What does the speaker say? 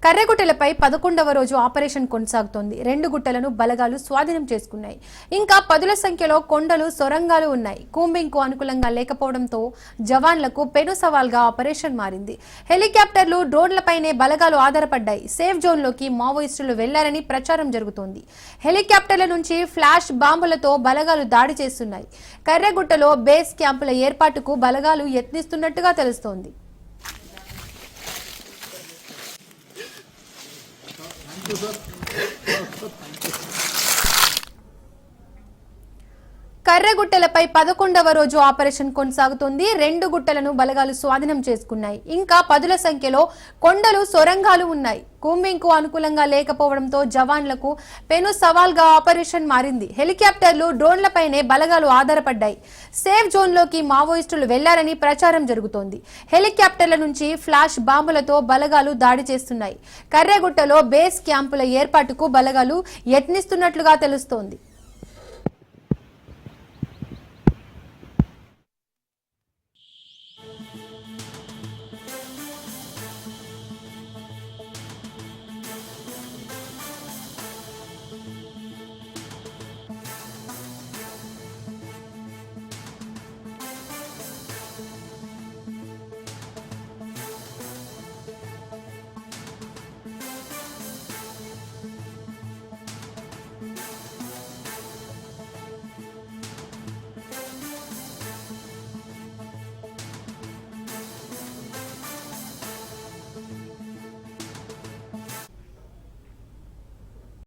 కర్రెగుట్టలపై 11వ రోజు ఆపరేషన్ కొనసాగుతోంది. 2 గుట్టలను బలగాలు స్వాధీనం చేసుకున్నాయి. ఇంకా పదుల సంఖ్యలో కొండలు, సొరంగాలు ఉన్నాయి. కూంబింగ్కు అనుకూలంగా లేకపోవడంతో జవాన్లకు పెను సవాల్గా ఆపరేషన్ మారింది. హెలికాప్టర్లు, డ్రోన్లపైనే బలగాలు ఆధారపడ్డాయి. సేఫ్ జోన్లోకి మావోయిస్టులు వెళ్లారని ప్రచారం జరుగుతోంది. హెలికాప్టర్ల నుంచి ఫ్లాష్ బాంబులతో బలగాలు దాడి చేస్తున్నాయి. కర్రెగుట్టలో బేస్ క్యాంపుల ఏర్పాటుకు బలగాలు యత్నిస్తున్నట్టుగా తెలుస్తోంది. కర్రెగుట్టలపై 11వ రోజు ఆపరేషన్ కొనసాగుతోంది. 2 గుట్టలను బలగాలు స్వాధీనం చేసుకున్నాయి. ఇంకా పదుల సంఖ్యలో కొండలు, సొరంగాలు ఉన్నాయి. కూంబింగ్కు అనుకూలంగా లేకపోవడంతో జవాన్లకు పెను సవాల్గా ఆపరేషన్ మారింది. హెలికాప్టర్లు, డ్రోన్లపైనే బలగాలు ఆధారపడ్డాయి. సేఫ్ జోన్లోకి మావోయిస్టులు వెళ్లారని ప్రచారం జరుగుతోంది. హెలికాప్టర్ల నుంచి ఫ్లాష్ బాంబులతో బలగాలు దాడి చేస్తున్నాయి. కర్రెగుట్టలో బేస్ క్యాంపుల ఏర్పాటుకు బలగాలు యత్నిస్తున్నట్లుగా తెలుస్తోంది.